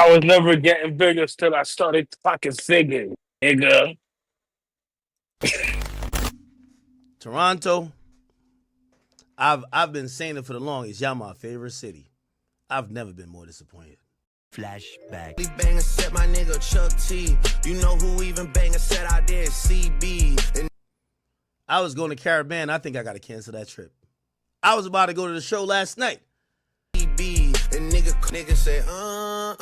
I was never getting bigger till I started fucking singing, nigga. Toronto, I've been saying it for the longest. Y'all my favorite city. I've never been more disappointed. Flashback. We bang a set, my nigga Chuck T. You know who even bang a set out there? CB. And I was going to Caribbean. I think I got to cancel that trip. I was about to go to the show last night. CB. And nigga say, I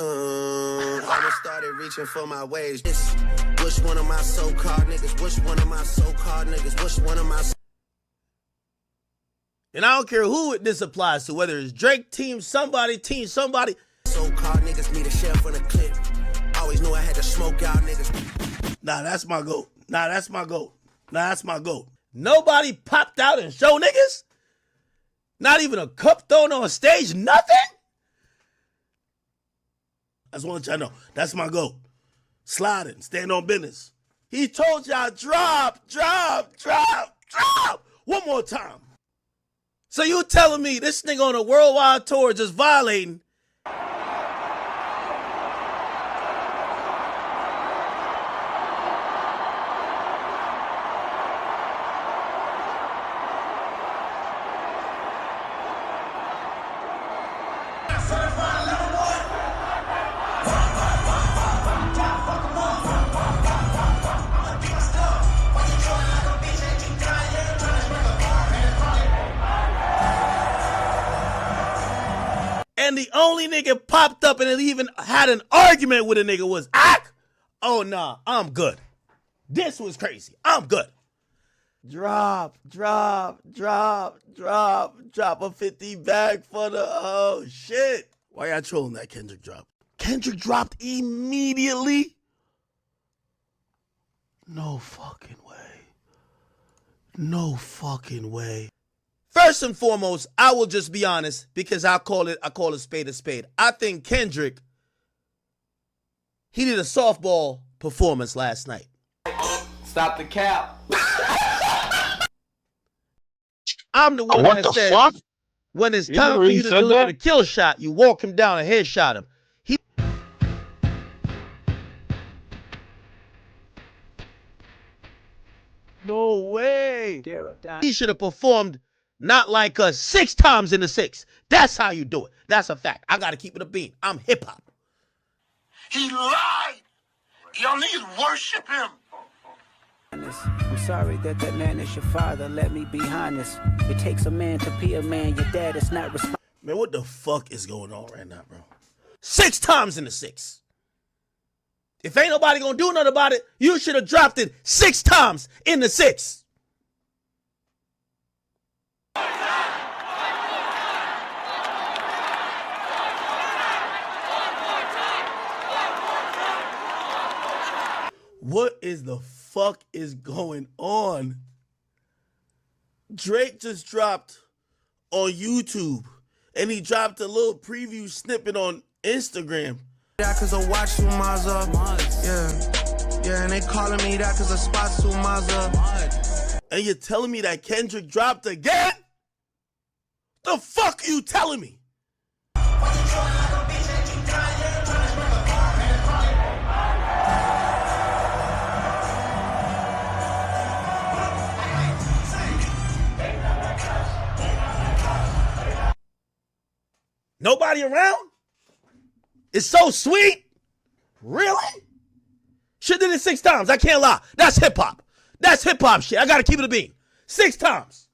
started reaching for my waves. Which one of my so-called niggas? Which one of my so-called niggas? Which one of my... And I don't care who this applies to, whether it's Drake, team somebody. So-called niggas need a share for the clip. Always knew I had to smoke out niggas. Nah, that's my goat. Nobody popped out and showed niggas? Not even a cup thrown on stage? Nothing? I just want y'all to know. That's my goat. Sliding, stand on business. He told y'all drop. One more time. So you telling me this nigga on a worldwide tour just violating? And the only nigga popped up and even had an argument with a nigga was Ak. Oh, nah, I'm good. This was crazy. I'm good. Drop a 50 bag for the, oh, shit. Why y'all trolling that Kendrick drop? Kendrick dropped immediately? No fucking way. First and foremost, I will just be honest because I call it spade a spade. I think Kendrick, he did a softball performance last night. Stop the cap. I'm the one that said, fuck? When it's time for you to deliver the kill shot, you walk him down and headshot him. No way. He should have performed not like us 6 times in the 6. That's how you do it. That's a fact. I got to keep it a bean. I'm hip hop. He lied. Y'all niggas worship him. I'm sorry that man is your father. Let me be honest. It takes a man to be a man. Your dad is not responsible. Man, what the fuck is going on right now, bro? 6 times in the 6. If ain't nobody gonna do nothing about it, you should have dropped it 6 times in the 6. What is the fuck is going on? Drake just dropped on YouTube and he dropped a little preview snippet on Instagram. Yeah, cause I watch Sumaza. Yeah, and they calling me that cause I spot Sumaza. And you're telling me that Kendrick dropped again? The fuck are you telling me? Nobody around? It's so sweet. Really? Shit did it 6 times. I can't lie. That's hip hop. That's hip hop shit. I gotta keep it a bean. 6 times.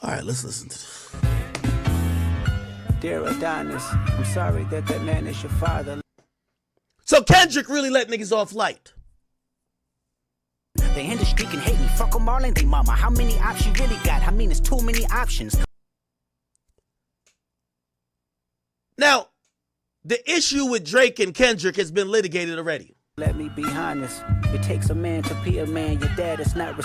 All right, let's listen to this. Dear Adonis, I'm sorry that man is your father. So Kendrick really let niggas off light. The industry can hate me. Fuck them all, ain't they, mama? How many options you really got? I mean, it's too many options. Now, the issue with Drake and Kendrick has been litigated already. Let me be honest. It takes a man to be a man. Your dad is not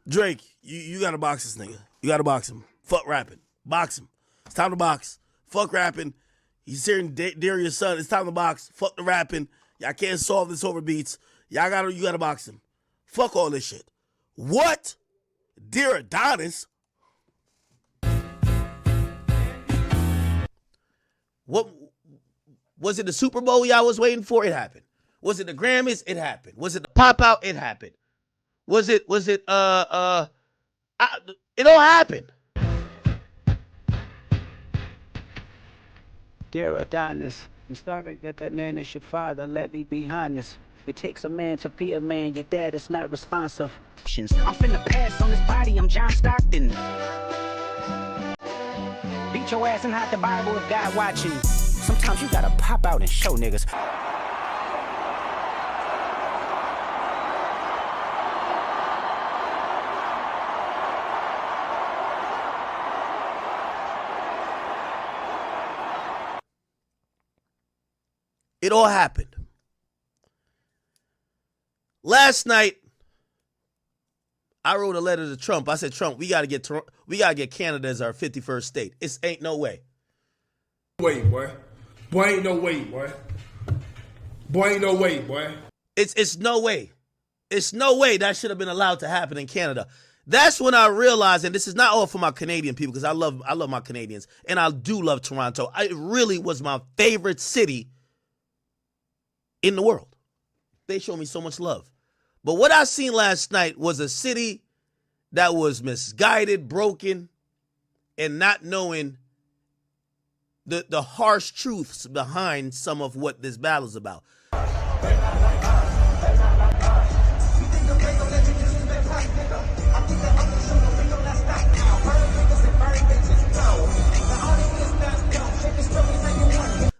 Drake, you gotta box this nigga. You gotta box him. Fuck rapping. Box him. It's time to box. Fuck rapping. He's hearing Darius' son. It's time to box. Fuck the rapping. Y'all can't solve this over beats. You gotta box him. Fuck all this shit. What? Dear Adonis? What was it? The Super Bowl y'all was waiting for? It happened. Was it the Grammys? It happened. Was it the pop out? It happened. Was it it all happened. Dear Adonis, I'm sorry that that man is your father. Let me be honest. It takes a man to be a man. Your dad is not responsive. I'm finna pass on this body. I'm John Stockton. Beat your ass and hide the Bible if God watching. Sometimes you gotta pop out and show niggas. It all happened. Last night, I wrote a letter to Trump. I said, Trump, we gotta get Canada as our 51st state. It ain't no way. Wait, boy. Boy, ain't no way, boy. Boy, ain't no way, boy. It's no way. It's no way that should have been allowed to happen in Canada. That's when I realized, and this is not all for my Canadian people, because I love my Canadians, and I do love Toronto. It really was my favorite city in the world. They show me so much love. But what I seen last night was a city that was misguided, broken, and not knowing the harsh truths behind some of what this battle is about.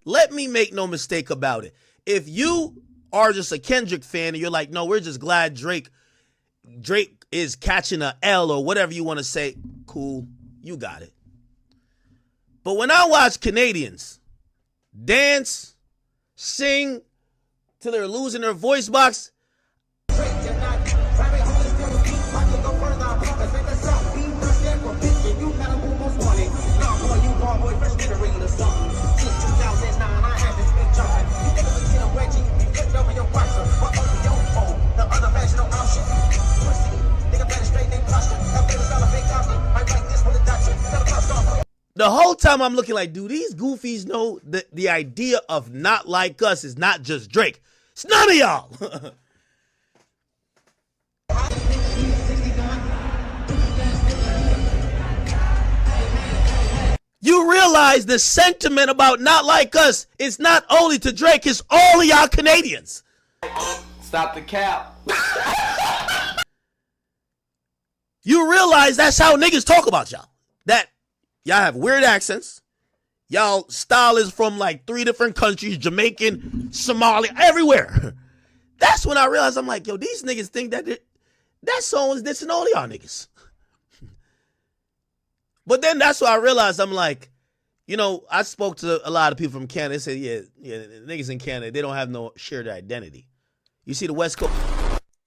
Let me make no mistake about it. If you are just a Kendrick fan and you're like, no, we're just glad Drake is catching a L or whatever you want to say, cool, you got it. But when I watch Canadians dance, sing till they're losing their voice box, the whole time I'm looking like, do these goofies know that the idea of not like us is not just Drake? It's none of y'all. You realize the sentiment about not like us is not only to Drake, it's all of y'all Canadians. Stop the cap. You realize that's how niggas talk about y'all. That y'all have weird accents. Y'all style is from like 3 different countries, Jamaican, Somali, everywhere. That's when I realized, I'm like, yo, these niggas think that song is dissing all y'all niggas. But then that's why I realized, I'm like, you know, I spoke to a lot of people from Canada. They said, yeah, niggas in Canada, they don't have no shared identity. You see the West Coast?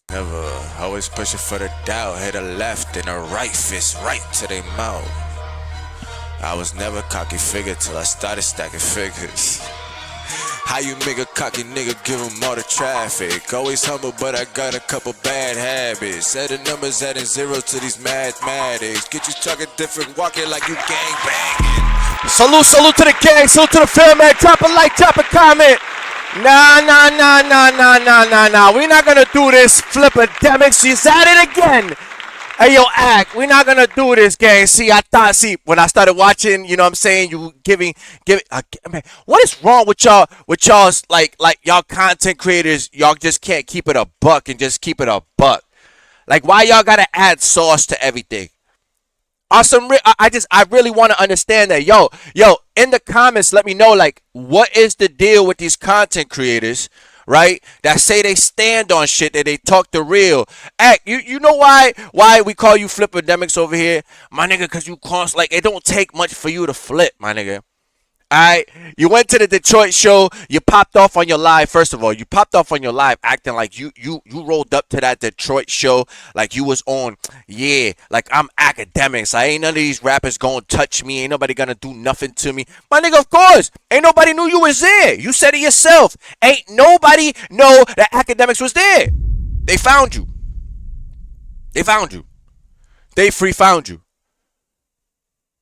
Never, always pushing for the doubt. Hit a left and a right fist right to their mouth. I was never cocky figure till I started stacking figures. How you make a cocky nigga give him all the traffic? Always humble, but I got a couple bad habits. Set the numbers adding zeros to these mathematics. Get you talking different, walking like you gang banging. Salute to the gang, salute to the film, man. Drop a like, drop a comment. Nah. We're not gonna do this. FixYaFace, she's at it again. Hey, yo, Act, we're not gonna do this, gang. See, when I started watching, you know what I'm saying, you giving, man, what is wrong with y'all's, like, y'all content creators, y'all just can't keep it a buck and just keep it a buck. Like, why y'all gotta add sauce to everything? Awesome. I really want to understand that. Yo, in the comments, let me know, like, what is the deal with these content creators, right? That say they stand on shit, that they talk the real. Act, you know why we call you FixYaFace over here? My nigga, because you cost, like, it don't take much for you to flip, my nigga. Alright, you went to the Detroit show, you popped off on your live. First of all, you popped off on your live acting like you rolled up to that Detroit show like you was on, yeah, like I'm Akademiks. I ain't none of these rappers gonna touch me, ain't nobody gonna do nothing to me. My nigga, of course, ain't nobody knew you was there. You said it yourself. Ain't nobody know that Akademiks was there. They found you. They found you. They free found you.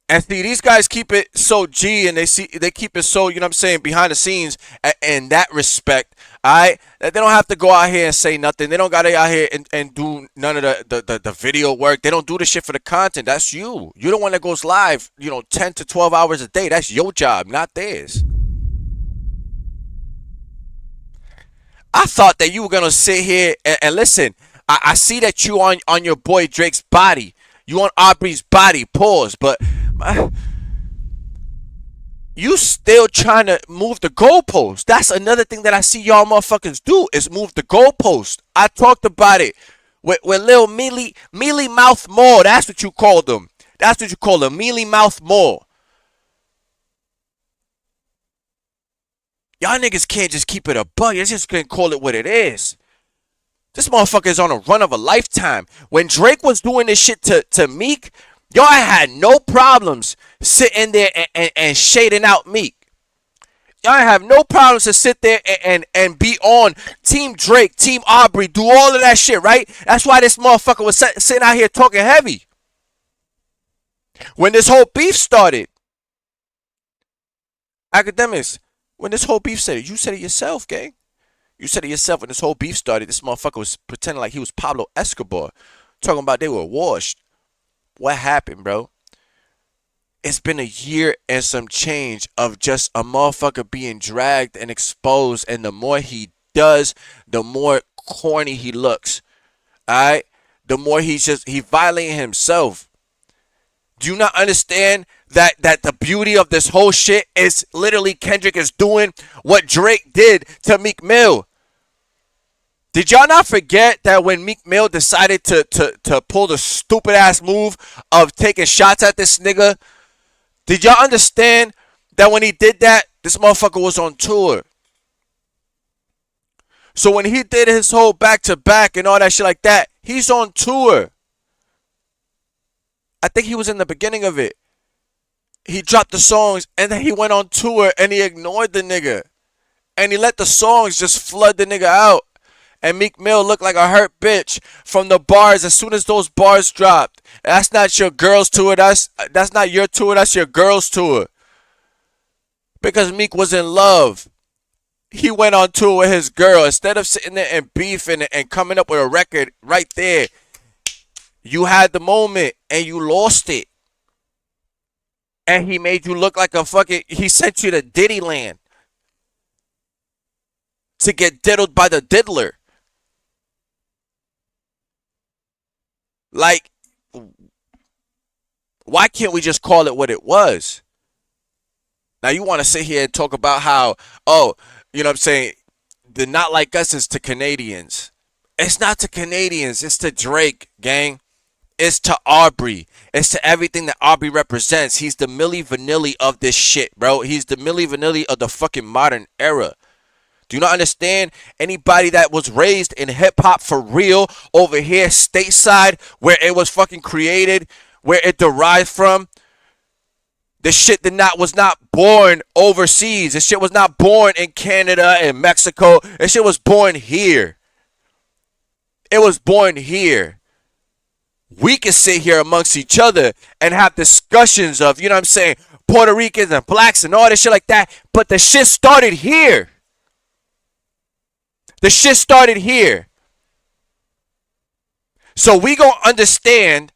And see, these guys keep it so G, and they keep it so, you know what I'm saying, behind the scenes in that respect. Alright? They don't have to go out here and say nothing. They don't gotta out here and do none of the video work. They don't do the shit for the content. That's you. You're the one that goes live, 10 to 12 hours a day. That's your job, not theirs. I thought that you were gonna sit here and listen. I see that you on your boy Drake's body. You on Aubrey's body, pause, but you still trying to move the goalpost. That's another thing that I see y'all motherfuckers do is move the goalpost. I talked about it with Lil Mealy Mouth More. That's what you call them. That's what you call them, Mealy Mouth More. Y'all niggas can't just keep it a bug. You just can't call it what it is. This motherfucker is on a run of a lifetime. When Drake was doing this shit to Meek, y'all had no problems sitting there and shading out Meek. Y'all have no problems to sit there and be on Team Drake, Team Aubrey, do all of that shit, right? That's why this motherfucker was sitting out here talking heavy. When this whole beef started, Akademiks, when this whole beef started, you said it yourself, gang. You said it yourself when this whole beef started. This motherfucker was pretending like he was Pablo Escobar. Talking about they were washed. What happened, bro? It's been a year and some change of just a motherfucker being dragged and exposed. And the more he does, the more corny he looks. Alright? The more he violating himself. Do you not understand that the beauty of this whole shit is literally Kendrick is doing what Drake did to Meek Mill? Did y'all not forget that when Meek Mill decided to pull the stupid ass move of taking shots at this nigga? Did y'all understand that when he did that, this motherfucker was on tour? So when he did his whole back-to-back and all that shit like that, he's on tour. I think he was in the beginning of it. He dropped the songs and then he went on tour and he ignored the nigga. And he let the songs just flood the nigga out. And Meek Mill looked like a hurt bitch from the bars as soon as those bars dropped. That's not your girl's tour. That's not your tour. That's your girl's tour. Because Meek was in love. He went on tour with his girl. Instead of sitting there and beefing and coming up with a record right there, you had the moment and you lost it. And he made you look like a fucking... He sent you to Diddy land to get diddled by the diddler. Like, why can't we just call it what it was? Now, you want to sit here and talk about how, oh, you know what I'm saying, the Not Like Us is to Canadians. It's not to Canadians. It's to Drake, gang. It's to Aubrey. It's to everything that Aubrey represents. He's the Milli Vanilli of this shit, bro. He's the Milli Vanilli of the fucking modern era. Do you not understand? Anybody that was raised in hip-hop for real over here stateside where it was fucking created, where it derived from, the shit was not born overseas. This shit was not born in Canada and Mexico. This shit was born here. It was born here. We can sit here amongst each other and have discussions of, you know what I'm saying, Puerto Ricans and blacks and all this shit like that. But the shit started here. The shit started here. So we gonna understand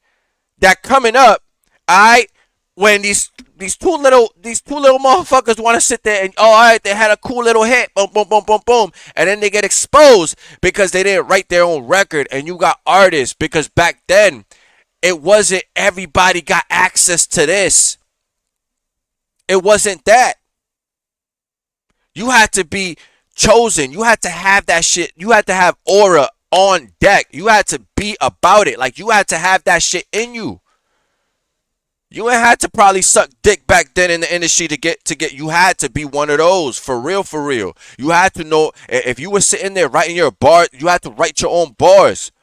that coming up, alright, when these two little motherfuckers want to sit there and, oh, alright, they had a cool little hit, boom, boom, boom, boom, boom, and then they get exposed because they didn't write their own record, and you got artists, because back then, it wasn't everybody got access to this. It wasn't that. You had to be chosen. You had to have that shit. You had to have aura on deck. You had to be about it. Like, you had to have that shit in you. You ain't had to probably suck dick back then in the industry to get. You had to be one of those, for real, for real. You had to know, if you were sitting there writing your bar, you had to write your own bars.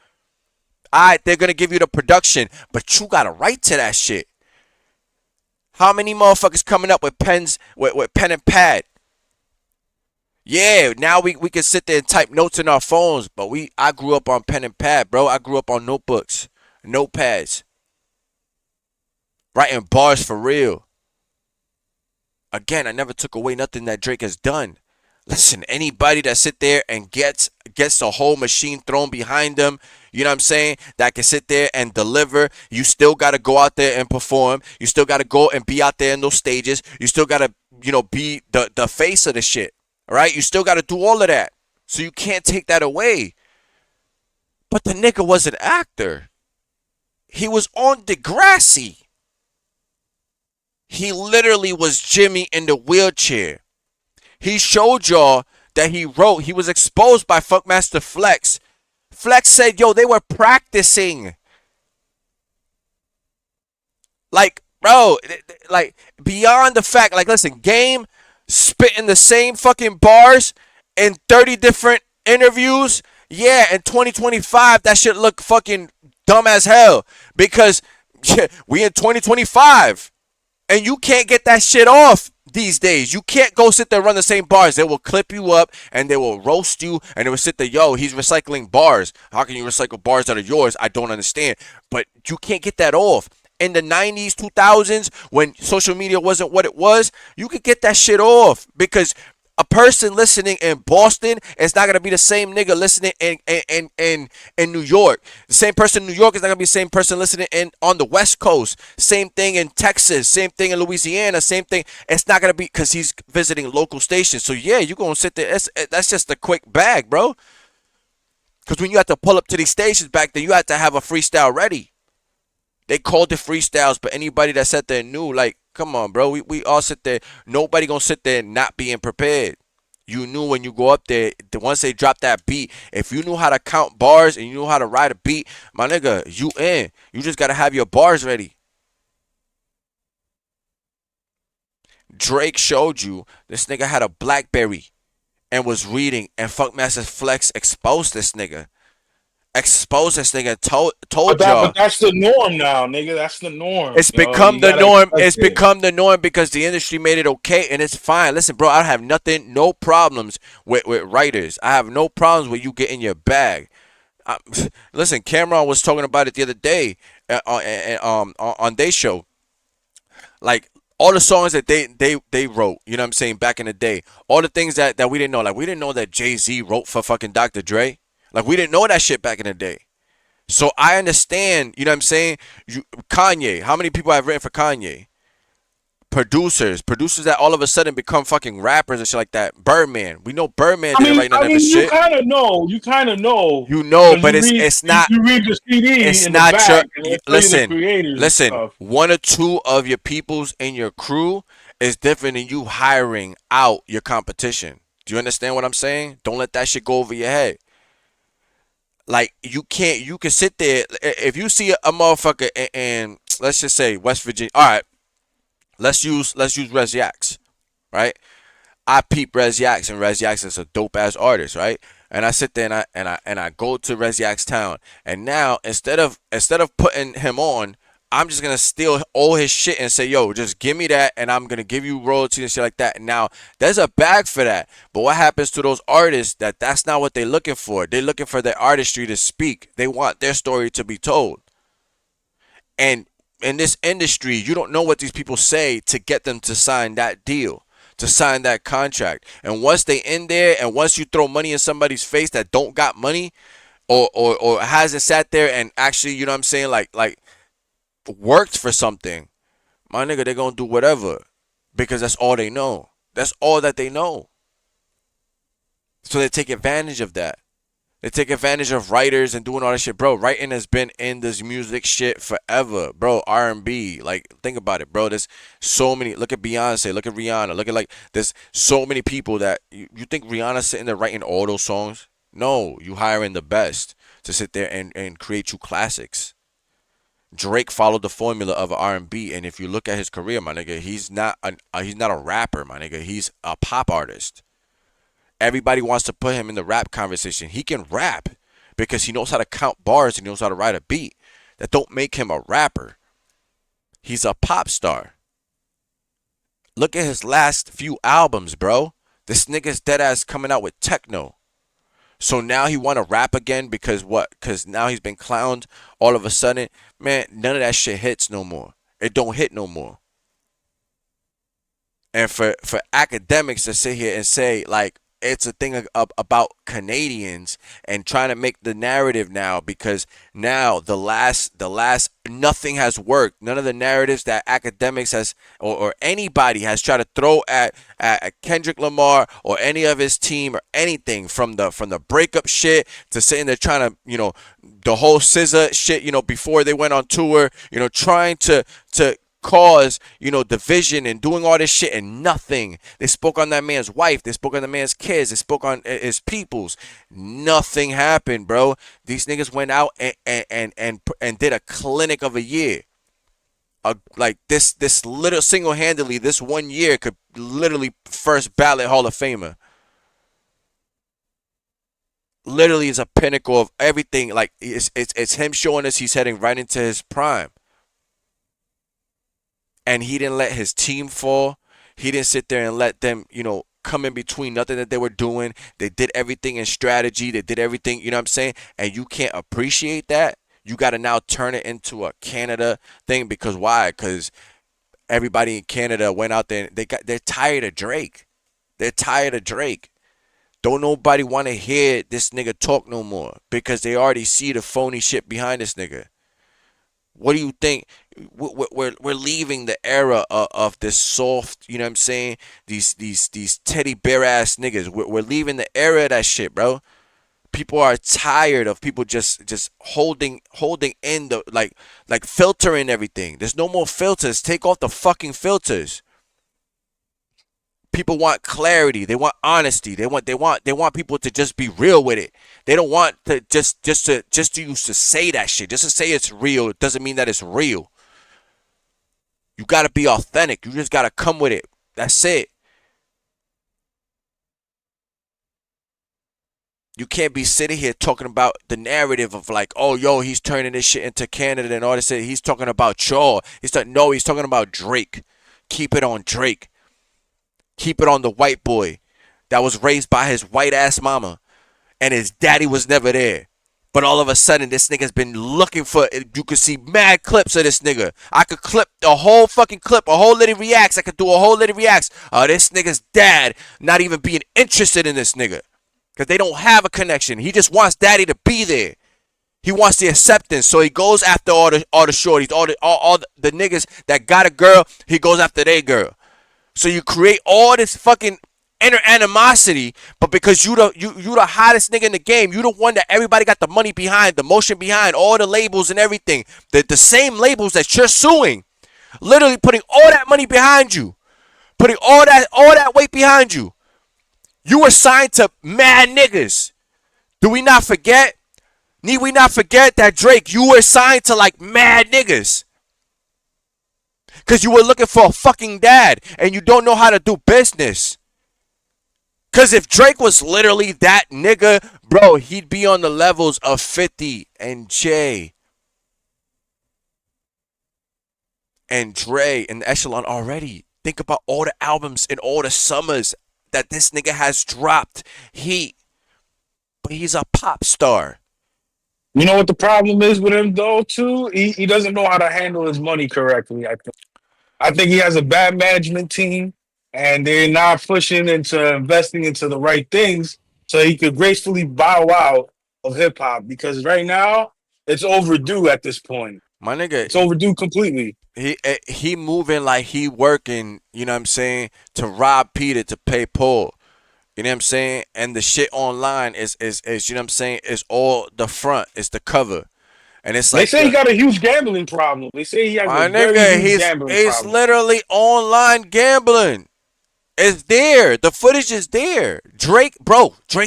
Alright, they're gonna give you the production, but you gotta write to that shit. How many motherfuckers coming up with pens, with pen and pad? Yeah, now we can sit there and type notes in our phones, but I grew up on pen and pad, bro. I grew up on notebooks. notepads, writing bars for real. Again, I never took away nothing that Drake has done. Listen, anybody that sit there and gets the whole machine thrown behind them, you know what I'm saying, that can sit there and deliver, you still got to go out there and perform. You still got to go and be out there in those stages. You still got to, be the face of the shit, all right? You still got to do all of that. So you can't take that away. But the nigga was an actor. He was on Degrassi. He literally was Jimmy in the wheelchair. He showed y'all that he wrote. He was exposed by Funkmaster Flex. Flex said, yo, they were practicing. Like, bro, like, beyond the fact, like, listen, Game spitting the same fucking bars in 30 different interviews. Yeah, in 2025, that shit look fucking dumb as hell. Because we in 2025. And you can't get that shit off these days. You can't go sit there and run the same bars. They will clip you up and they will roast you and they will sit there, yo, he's recycling bars. How can you recycle bars that are yours? I don't understand. But you can't get that off. In the 90s, 2000s, when social media wasn't what it was, you could get that shit off because a person listening in Boston is not gonna be the same nigga listening in New York. The same person in New York is not gonna be the same person listening on the West Coast. Same thing in Texas. Same thing in Louisiana. Same thing. It's not gonna be because he's visiting local stations. So yeah, you gonna sit there. That's just a quick bag, bro. Because when you have to pull up to these stations back then, you had to have a freestyle ready. They called it freestyles, but anybody that sat there knew, like, come on, bro. We all sit there. Nobody gonna sit there not being prepared. You knew when you go up there, once they drop that beat, if you knew how to count bars and you knew how to ride a beat, my nigga, you in. You just gotta have your bars ready. Drake showed you this nigga had a BlackBerry and was reading, and Funkmaster Flex exposed this nigga. Exposed this nigga, told y'all. But that's the norm now, nigga. That's the norm. It's become the norm. It's become the norm because the industry made it okay, and it's fine. Listen, bro, I have no problems with writers. I have no problems with you getting your bag. Listen, Cameron was talking about it the other day on their show. Like, all the songs that they wrote, you know what I'm saying, back in the day. All the things that we didn't know. Like, we didn't know that Jay-Z wrote for fucking Dr. Dre. Like, we didn't know that shit back in the day. So I understand, you know what I'm saying? Kanye, how many people have written for Kanye? Producers that all of a sudden become fucking rappers and shit like that. Birdman, we know Birdman didn't write none of his shit. You kind of know. You know, but it's not. You read the CD. It's in not the your. Listen. One or two of your peoples in your crew is different than you hiring out your competition. Do you understand what I'm saying? Don't let that shit go over your head. Like, you can sit there. If you see a motherfucker in, let's just say, West Virginia. All right, let's use Rez Yax, right? I peep Rez Yax, and Rez Yax is a dope ass artist, right? And I sit there and I go to Rez Yax town, and now instead of putting him on, I'm just gonna steal all his shit and say, yo, just give me that, and I'm gonna give you royalties and shit like that. And now there's a bag for that. But what happens to those artists that's not what they're looking for? They're looking for their artistry to speak. They want their story to be told. And in this industry, you don't know what these people say to get them to sign that deal, to sign that contract. And once they in there, and once you throw money in somebody's face that don't got money, or hasn't sat there and actually, you know what I'm saying, like worked for something, my nigga, they're gonna do whatever because that's all they know. That's all that they know. So they take advantage of that. They take advantage of writers and doing all that shit. Bro, writing has been in this music shit forever. Bro, R&B. Like, think about it, bro. There's so many. Look at Beyonce. Look at Rihanna. Look at, like, there's so many people that you think Rihanna's sitting there writing all those songs? No, you hiring the best to sit there and create you classics. Drake followed the formula of R&B, and if you look at his career, my nigga, he's not a rapper, my nigga. He's a pop artist. Everybody wants to put him in the rap conversation. He can rap because he knows how to count bars and he knows how to write a beat. That don't make him a rapper. He's a pop star. Look at his last few albums, bro. This nigga's dead ass coming out with techno. So now he want to rap again because what? Because now he's been clowned all of a sudden. Man, none of that shit hits no more. It don't hit no more. And for academics to sit here and say like it's a thing about Canadians and trying to make the narrative now, because now the last nothing has worked. None of the narratives that academics has or anybody has tried to throw at Kendrick Lamar or any of his team or anything, from the breakup shit to sitting there trying to, you know, the whole SZA shit, you know, before they went on tour, you know, trying to cause, you know, division and doing all this shit, and nothing. They spoke on that man's wife. They spoke on the man's kids. They spoke on his peoples. Nothing happened, bro. These niggas went out and did a clinic of a year. Like this little single-handedly, this 1 year could literally first ballot Hall of Famer. Literally is a pinnacle of everything. Like it's him showing us he's heading right into his prime. And he didn't let his team fall. He didn't sit there and let them, you know, come in between nothing that they were doing. They did everything in strategy. They did everything, you know what I'm saying? And you can't appreciate that. You got to now turn it into a Canada thing. Because why? Because everybody in Canada went out there and they're tired of Drake. They're tired of Drake. Don't nobody want to hear this nigga talk no more, because they already see the phony shit behind this nigga. What do you think? We're leaving the era of this soft, you know what I'm saying? These teddy bear ass niggas. We're leaving the era of that shit, bro. People are tired of people just holding in the like filtering everything. There's no more filters. Take off the fucking filters. People want clarity. They want honesty. They want people to just be real with it. They don't want to just to use to say that shit. Just to say it's real, it doesn't mean that it's real. You gotta be authentic. You just gotta come with it. That's it. You can't be sitting here talking about the narrative of like, oh, yo, he's turning this shit into Canada and all this shit. He's talking about y'all. He's talking about Drake. Keep it on Drake. Keep it on the white boy that was raised by his white ass mama and his daddy was never there. But all of a sudden, this nigga's been looking for, you could see mad clips of this nigga. I could clip a whole fucking clip, a whole Litty Reacts. I could do a whole Litty Reacts. This nigga's dad not even being interested in this nigga, because they don't have a connection. He just wants daddy to be there. He wants the acceptance, so he goes after all the shorties, all the niggas that got a girl. He goes after their girl. So you create all this fucking inner animosity, but because you the hottest nigga in the game, you the one that everybody got the money behind, the motion behind, all the labels and everything, the same labels that you're suing, literally putting all that money behind you, putting all that weight behind you. You were signed to mad niggas. Do we not forget? Need we not forget that, Drake, you were signed to like mad niggas? Because you were looking for a fucking dad and you don't know how to do business. Because if Drake was literally that nigga, bro, he'd be on the levels of 50 and Jay and Dre and Echelon already. Think about all the albums and all the summers that this nigga has dropped. But he's a pop star. You know what the problem is with him though, too? He doesn't know how to handle his money correctly, I think. I think he has a bad management team, and they're not pushing into investing into the right things so he could gracefully bow out of hip hop, because right now it's overdue at this point. My nigga, it's overdue completely. He moving like he working, you know what I'm saying, to rob Peter to pay Paul. You know what I'm saying? And the shit online is you know what I'm saying, is all the front, it's the cover. And it's like, they say he got a huge gambling problem. They say he has my a very nigga, huge gambling problem. It's literally online gambling. It's there. The footage is there. Drake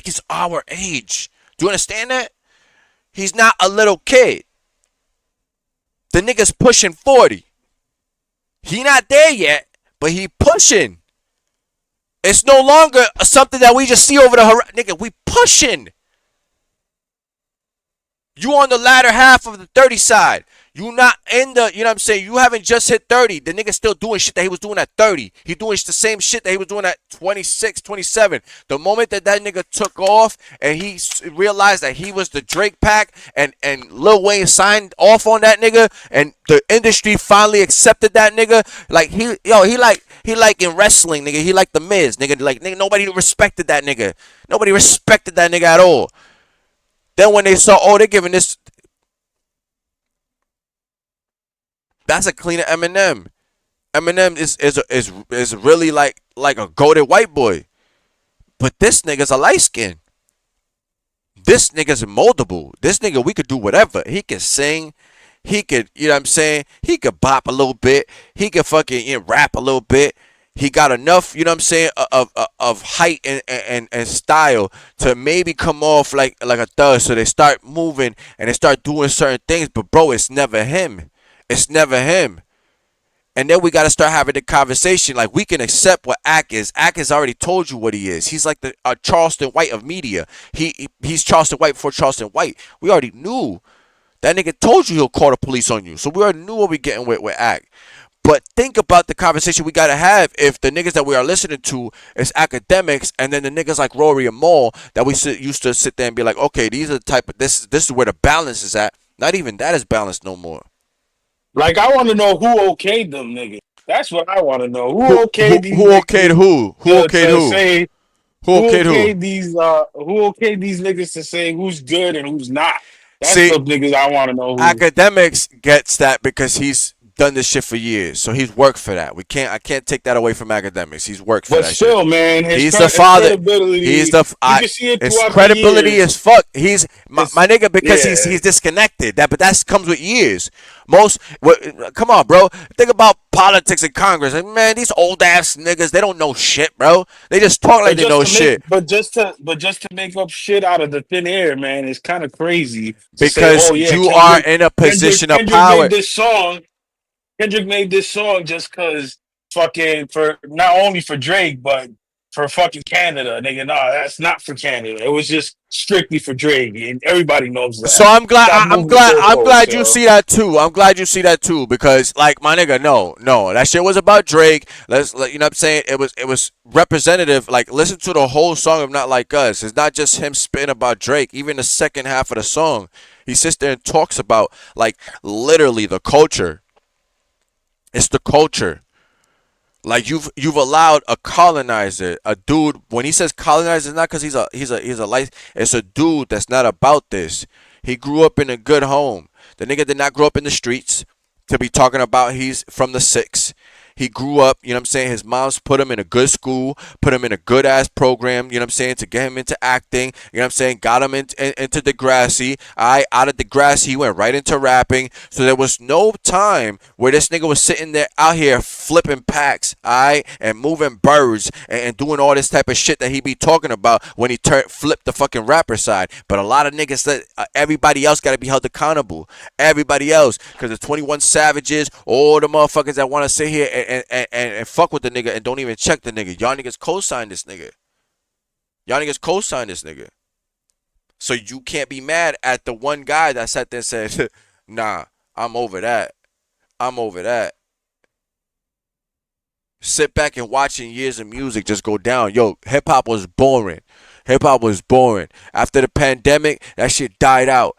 is our age. Do you understand that? He's not a little kid. The nigga's pushing 40. He not there yet, but he pushing. It's no longer something that we just see over the horizon. Nigga, we pushing. You on the latter half of the 30 side. You not in the, you know what I'm saying? You haven't just hit 30. The nigga still doing shit that he was doing at 30. He doing the same shit that he was doing at 26, 27. The moment that nigga took off and he realized that he was the Drake pack and Lil Wayne signed off on that nigga and the industry finally accepted that nigga, like he like in wrestling, nigga. He like the Miz, nigga. Like, nigga, nobody respected that nigga. Nobody respected that nigga at all. Then when they saw, oh, they're giving this, that's a cleaner Eminem. Eminem is really like a goated white boy, but this nigga's a light skin. This nigga's moldable. This nigga, we could do whatever. He can sing. He could, you know what I'm saying? He could bop a little bit. He could fucking rap a little bit. He got enough, you know what I'm saying, of height and style to maybe come off like a thug. So they start moving and they start doing certain things. But bro, it's never him. It's never him. And then we got to start having the conversation. Like, we can accept what Ak is. Ak has already told you what he is. He's like the Charleston White of media. He's Charleston White before Charleston White. We already knew. That nigga told you he'll call the police on you. So we already knew what we getting with Ak. But think about the conversation we got to have if the niggas that we are listening to is Akademiks, and then the niggas like Rory and Maul that we used to sit there and be like, okay, these are the type of, this is where the balance is at. Not even that is balanced no more. Like, I want to know who okayed them niggas. That's what I want to know. Who okayed these Who okayed who? Who okayed who? Say, who okayed these who okayed these niggas to say who's good and who's not? That's See, the niggas I want to know. Akademiks gets that because he's done this shit for years, so he's worked for that. I can't take that away from Akademiks. He's worked for that. But still, shit. Man, he's the father. He's the. His credibility is fuck. He's my nigga because he's disconnected. But that comes with years. Come on, bro. Think about politics in Congress. Like, man, these old ass niggas, they don't know shit, bro. They just talk like they know shit. But just to make up shit out of the thin air, man, is kind of crazy. Because you are in a position of power. Kendrick made this song just because fucking for not only for Drake, but for fucking Canada. Nigga, no, that's not for Canada. It was just strictly for Drake, and everybody knows that. So I'm glad you see that too. I'm glad you see that too, because like my nigga, no, that shit was about Drake. You know what I'm saying? It was representative. Like, listen to the whole song of Not Like Us. It's not just him spitting about Drake. Even the second half of the song, he sits there and talks about like literally the culture. It's the culture. Like you've allowed a colonizer, a dude. When he says colonizer, it's not because he's a light. It's a dude that's not about this. He grew up in a good home. The nigga did not grow up in the streets to be talking about he's from the six. He grew up, you know what I'm saying, his mom's put him in a good school, put him in a good-ass program, you know what I'm saying, to get him into acting, you know what I'm saying, got him into Degrassi. Out of Degrassi, he went right into rapping. So there was no time where this nigga was sitting there out here flipping packs, and moving birds and doing all this type of shit that he be talking about when he flipped the fucking rapper side. But a lot of niggas said everybody else got to be held accountable. Everybody else, because the 21 Savages, all the motherfuckers that want to sit here and fuck with the nigga and don't even check the nigga. Y'all niggas co-sign this nigga. So you can't be mad at the one guy that sat there and said, nah, I'm over that. Sit back and watching years of music just go down. Yo, hip-hop was boring. After the pandemic, that shit died out.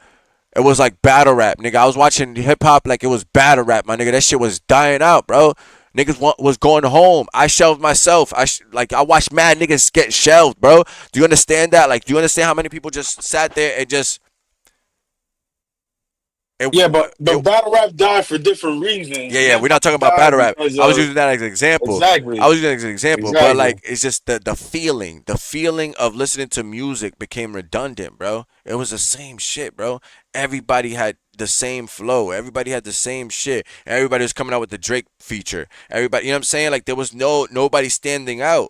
It was like battle rap, nigga. I was watching hip-hop like it was battle rap, my nigga. That shit was dying out, bro. Niggas was going home. I shelved myself. I watched mad niggas get shelved, bro. Do you understand that? Like, do you understand how many people just sat there and just... but battle rap died for different reasons. Yeah, we're not talking about battle rap. I was using that as an example. Exactly. But like, it's just the feeling of listening to music became redundant, bro. It was the same shit, bro. Everybody had the same flow. Everybody had the same shit. Everybody was coming out with the Drake feature. Everybody, you know what I'm saying? Like, there was nobody standing out.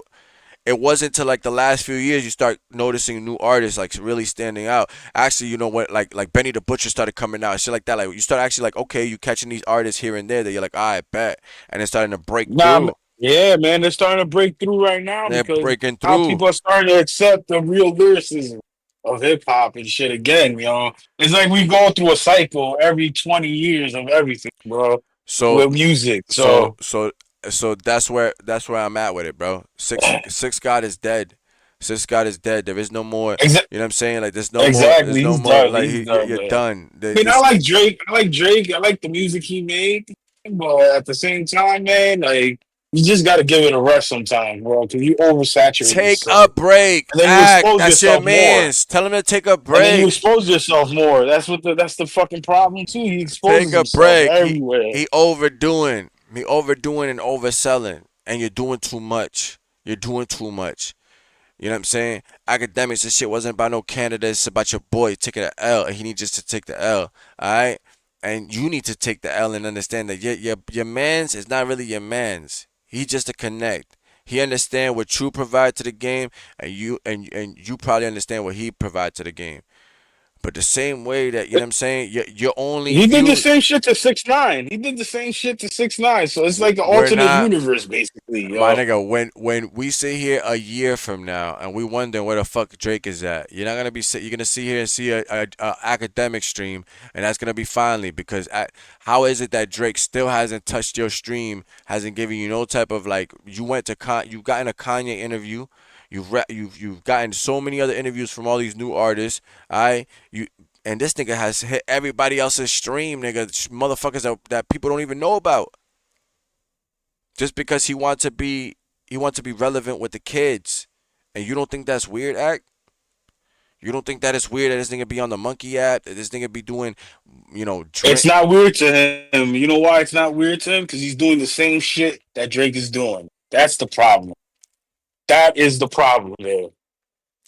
It wasn't until like the last few years you start noticing new artists like really standing out. Actually, you know what? Like Benny the Butcher started coming out, shit like that. Like, you start actually like, okay, you catching these artists here and there that you're like, I bet, and it's starting to break through. Yeah, man, they're starting to break through right now. They're because breaking through. How people are starting to accept the real lyricism. of hip hop and shit again, yo. It's like we go through a cycle every 20 years of everything, bro, So with music. so So so so that's where I'm at with it, bro. Six God is dead. Six God is dead. There is no more. exa- You know what I'm saying? Like there's exactly, no he's more. done. Like He's done, you're man. done. I mean, I This like Drake. I like Drake. I like the music he made, but at the same time, man, like you just got to give it a rest sometimes, bro, because you oversaturate take a yourself, break. and then you Act. expose That's your yourself more. man's. Tell him to take a And then you break. expose yourself more. That's the fucking problem too. He Take exposes a himself break. everywhere. He overdoing. He overdoing and overselling. And you're doing too much. You're doing too much. You know what I'm saying? Academics, this shit wasn't about no candidates. It's about your boy taking an L, and he needs just to take the L. All right, and you need to take the L and understand that your man's is not really your man's. He just a connect. He understand what you provide to the game, and you probably understand what he provide to the game. But the same way that you know what I'm saying, you're only He did the viewed. same shit to 6ix9ine. He did the same shit to 6ix9ine. So it's like an We're alternate not. universe, basically, My yo. nigga, when we sit here a year from now and we wondering where the fuck Drake is at, you're not gonna be you're gonna sit here and see a academic stream, and that's gonna be finally because how is it that Drake still hasn't touched your stream, hasn't given you no type of like you went to you've gotten a Kanye interview, you've gotten so many other interviews from all these new artists, and this nigga has hit everybody else's stream, nigga, motherfuckers that people don't even know about. Just because he wants to be relevant with the kids. And you don't think that's weird, Act? You don't think that it's weird that this nigga be on the Monkey app, that this nigga be doing, It's drink. not weird to him. You know why it's not weird to him? Because he's doing the same shit that Drake is doing. That's the problem. That is the problem there.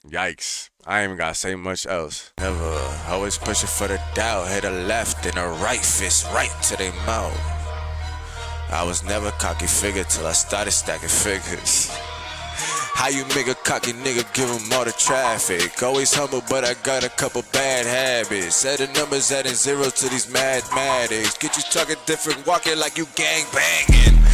Yikes. I ain't even gotta say much else. Never. Always pushing for the doubt. Hit a left and a right fist right to their mouth. I was never cocky figure till I started stacking figures. How you make a cocky nigga give him all the traffic? Always humble, but I got a couple bad habits. Set the numbers adding zeros to these mathematics. Get you talking different, walking like you gang banging.